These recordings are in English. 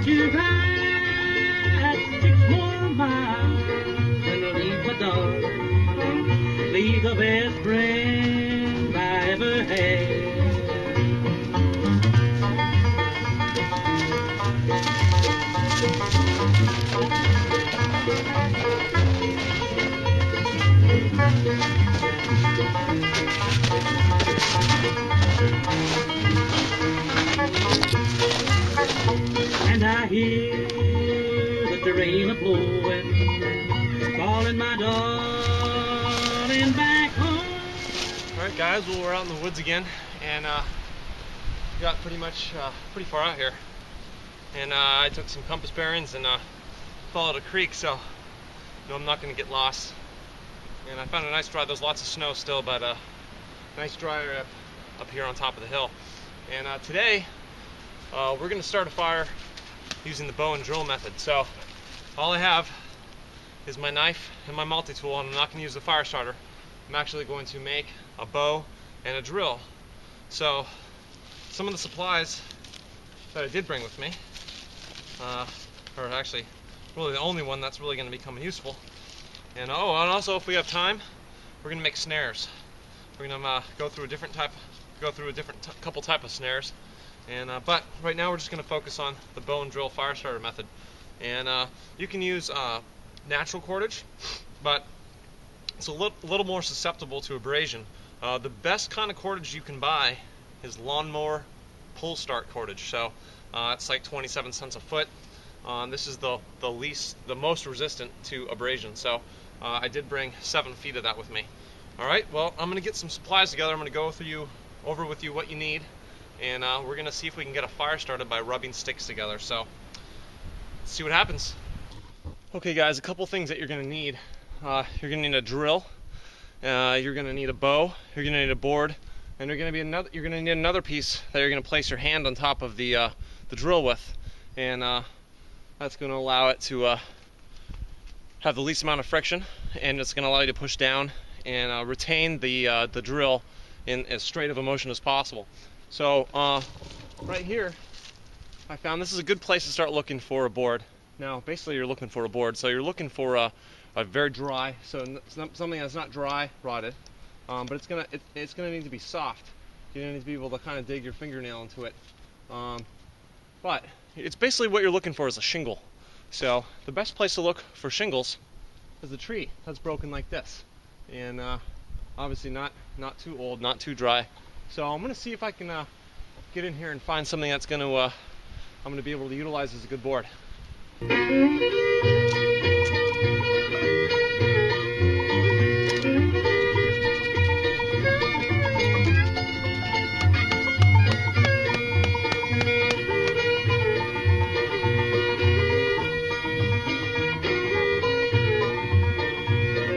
let you ride 6 more miles and leave my darling, leave the best friend I ever had. And I hear that the rain a blowing, calling my darling back home. Alright guys, well we're out in the woods again, and got pretty far out here. And I took some compass bearings and followed a creek, so I'm not going to get lost. And I found a nice dry, there's lots of snow still, but nice dry up here on top of the hill. And today we're going to start a fire using the bow and drill method. So all I have is my knife and my multi-tool, and I'm not going to use the fire starter. I'm actually going to make a bow and a drill. So some of the supplies that I did bring with me, or actually really the only one that's really going to become useful. And also, if we have time, we're going to make snares. We're going to go through a couple type of snares. And but right now we're just going to focus on the bow and drill fire starter method. And you can use natural cordage, but it's a little more susceptible to abrasion. The best kind of cordage you can buy is lawnmower pull start cordage. So it's like 27 cents a foot. This is the most resistant to abrasion. So I did bring 7 feet of that with me. All right, well, I'm going to get some supplies together. I'm going to go over with you what you need, and we're going to see if we can get a fire started by rubbing sticks together. So let's see what happens. Okay guys, a couple things that you're going to need. You're going to need a drill, you're going to need a bow, you're going to need a board, and you're going to need another piece that you're going to place your hand on top of the drill with, and that's going to allow it to have the least amount of friction, and it's going to allow you to push down and retain the drill in as straight of a motion as possible. So right here, I found this is a good place to start looking for a board. Now, basically, you're looking for a board, so you're looking for a very dry, so something that's not dry rotted, but it's gonna need to be soft. You're gonna need to be able to kind of dig your fingernail into it. But it's basically what you're looking for is a shingle. So the best place to look for shingles is a tree that's broken like this, and obviously not too old, not too dry. So I'm gonna see if I can get in here and find something that's I'm gonna be able to utilize as a good board.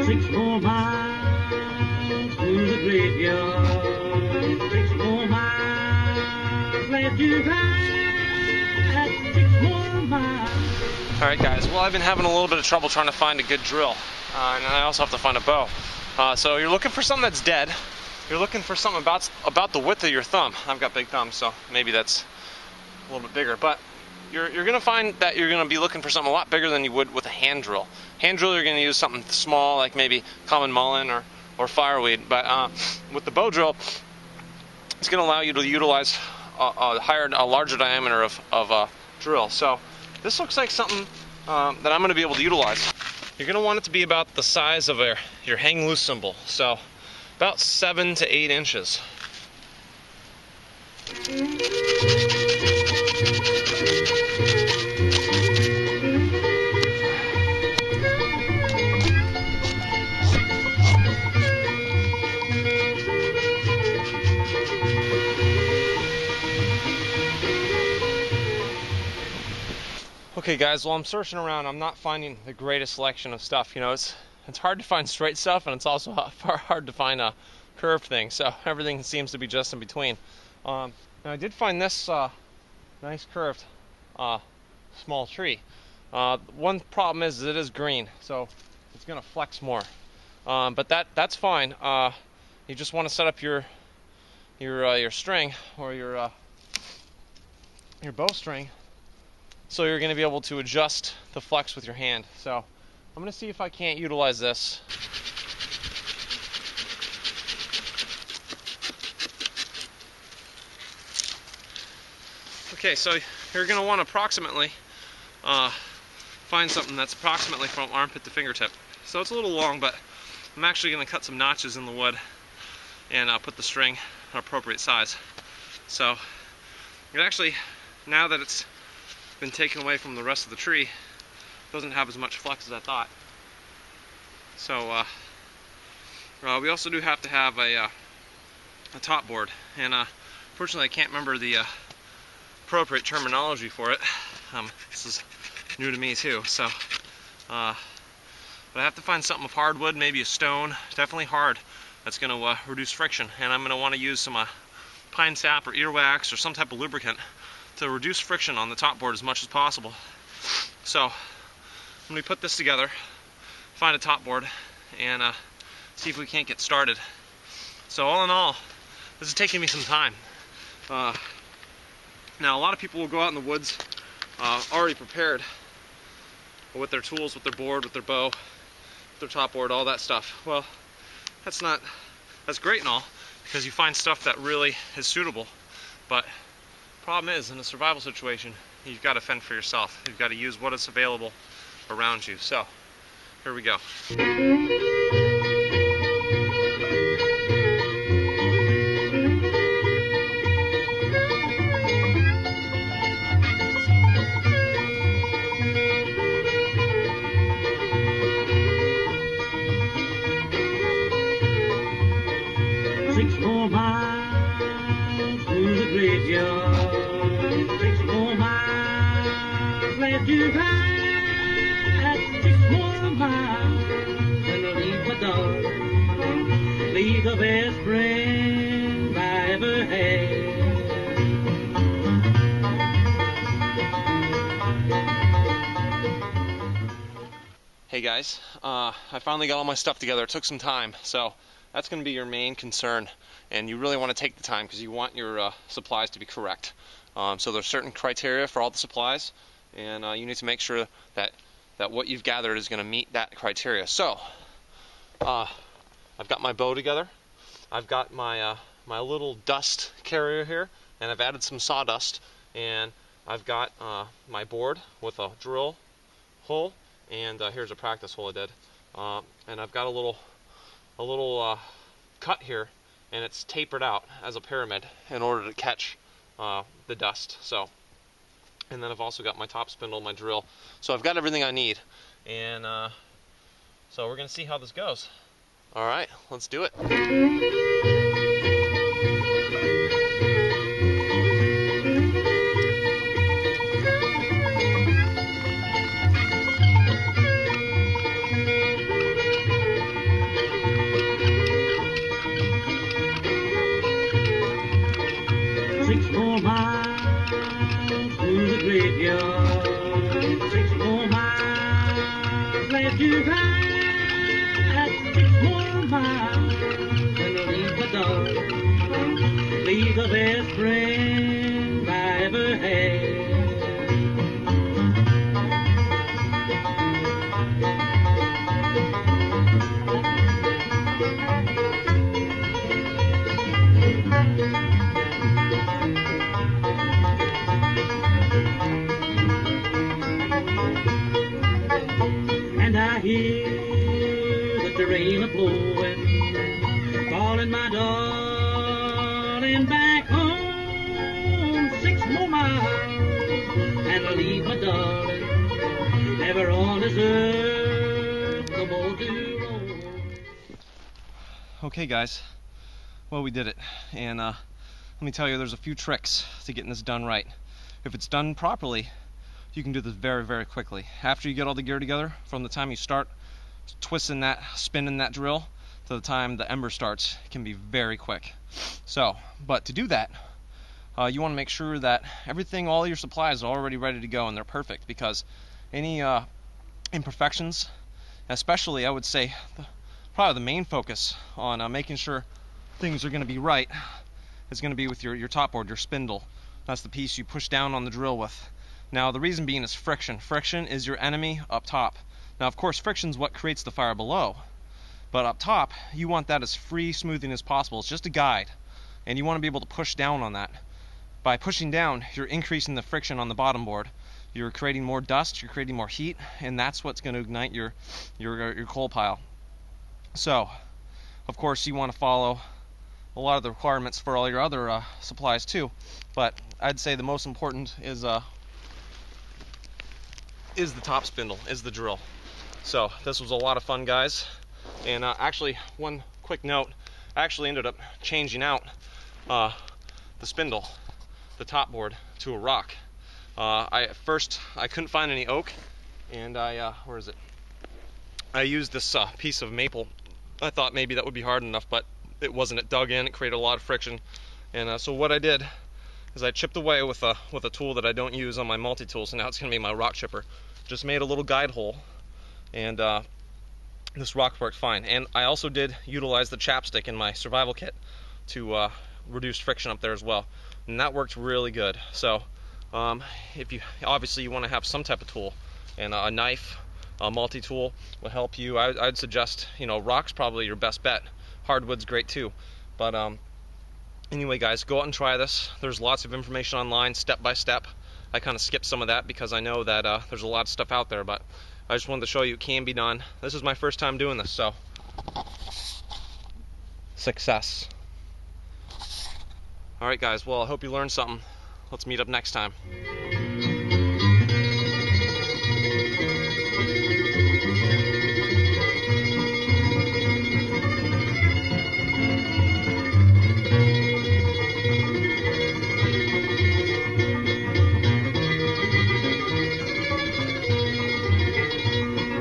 Six more miles to the graveyard. 6 more miles left to ride. 6 more miles. Alright guys, well, I've been having a little bit of trouble trying to find a good drill, and I also have to find a bow. So you're looking for something that's dead. You're looking for something about the width of your thumb. I've got big thumbs, so maybe that's a little bit bigger, but you're going to find that you're going to be looking for something a lot bigger than you would with a hand drill. Hand drill, you're going to use something small, like maybe common mullein or fireweed, but with the bow drill, it's going to allow you to utilize a larger diameter of drill. So this looks like something that I'm going to be able to utilize. You're going to want it to be about the size of your hang loose cymbal, so about 7 to 8 inches. Okay guys, well, I'm searching around. I'm not finding the greatest selection of stuff. You know, it's hard to find straight stuff, and it's also hard to find curved things. So everything seems to be just in between. Now I did find this nice curved small tree. One problem is it is green, so it's going to flex more. But that's fine. You just want to set up your string or your bowstring so you're going to be able to adjust the flex with your hand. So I'm going to see if I can't utilize this. Okay, so you're going to want to approximately find something that's approximately from armpit to fingertip. So it's a little long, but I'm actually going to cut some notches in the wood and put the string an appropriate size. So it actually, now that it's been taken away from the rest of the tree, doesn't have as much flex as I thought. So we also do have to have a top board, and fortunately I can't remember the appropriate terminology for it. This is new to me too, so but I have to find something of hardwood, maybe a stone, definitely hard, that's going to reduce friction. And I'm going to want to use some pine sap or earwax or some type of lubricant to reduce friction on the top board as much as possible. So when we put this together, find a top board and see if we can't get started. So all in all, this is taking me some time. Now a lot of people will go out in the woods already prepared with their tools, with their board, with their bow, with their top board, all that stuff. Well, that's great and all, because you find stuff that really is suitable. But problem is, in a survival situation, you've got to fend for yourself. You've got to use what is available around you. So here we go. 6 more miles through the graveyard, 6 more miles left to ride, 6 more miles, and I'll leave my darling, leave the best friend I ever had. Hey guys, I finally got all my stuff together. It took some time, so that's going to be your main concern, and you really want to take the time because you want your supplies to be correct. So there's certain criteria for all the supplies, and you need to make sure that what you've gathered is going to meet that criteria. So I've got my bow together, I've got my my little dust carrier here, and I've added some sawdust, and I've got my board with a drill hole, and here's a practice hole I did, and I've got a little cut here, and it's tapered out as a pyramid in order to catch the dust. So, and then I've also got my top spindle, my drill. So I've got everything I need, and so we're gonna see how this goes. All right, let's do it. 6 more miles through the graveyard, 6 more miles left to ride, 6 more miles, and I'll leave my darling, leave the best friend I ever had. And I hear that the rain a-blowing, calling my darling back home. 6 more miles, and I'll leave my darling, never on this earth no more to roam. Okay guys, well, we did it, and let me tell you, there's a few tricks to getting this done right. If it's done properly, you can do this very, very quickly. After you get all the gear together, from the time you start twisting that, spinning that drill, to the time the ember starts, it can be very quick. So, but to do that, you want to make sure that everything, all your supplies are already ready to go and they're perfect, because any imperfections, especially I would say probably the main focus on making sure things are going to be right, is going to be with your top board, your spindle. That's the piece you push down on the drill with. Now the reason being is friction. Friction is your enemy up top. Now of course friction is what creates the fire below, but up top you want that as free smoothing as possible. It's just a guide, and you want to be able to push down on that. By pushing down, you're increasing the friction on the bottom board. You're creating more dust, you're creating more heat, and that's what's going to ignite your coal pile. So of course you want to follow a lot of the requirements for all your other supplies too, but I'd say the most important is the top spindle, is the drill. So this was a lot of fun, guys. And actually, one quick note, I actually ended up changing out the spindle, the top board, to a rock. At first I couldn't find any oak, and where is it? I used this piece of maple. I thought maybe that would be hard enough, but it wasn't. It dug in, it created a lot of friction. And so what I did is I chipped away with a tool that I don't use on my multi-tool, so now it's going to be my rock chipper. Just made a little guide hole, and this rock worked fine. And I also did utilize the chapstick in my survival kit to reduce friction up there as well, and that worked really good. So if you obviously you want to have some type of tool, and a knife, a multi-tool will help you. I'd suggest, rock's probably your best bet. Hardwood's great too, but anyway, guys, go out and try this. There's lots of information online, step by step. I kind of skipped some of that because I know that there's a lot of stuff out there, but I just wanted to show you it can be done. This is my first time doing this, so success. Alright guys, well I hope you learned something. Let's meet up next time.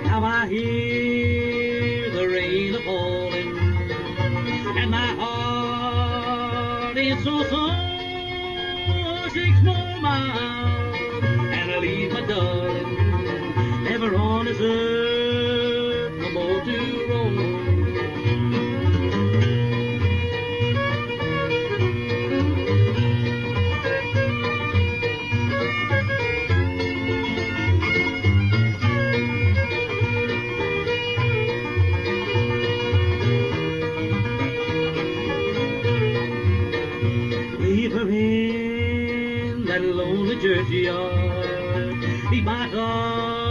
Now I hear the rain a-falling, and my heart is so sore. 6 more miles, and I leave my darling, never on this earth no more to roam. Leave her in that lonely churchyard, leave my heart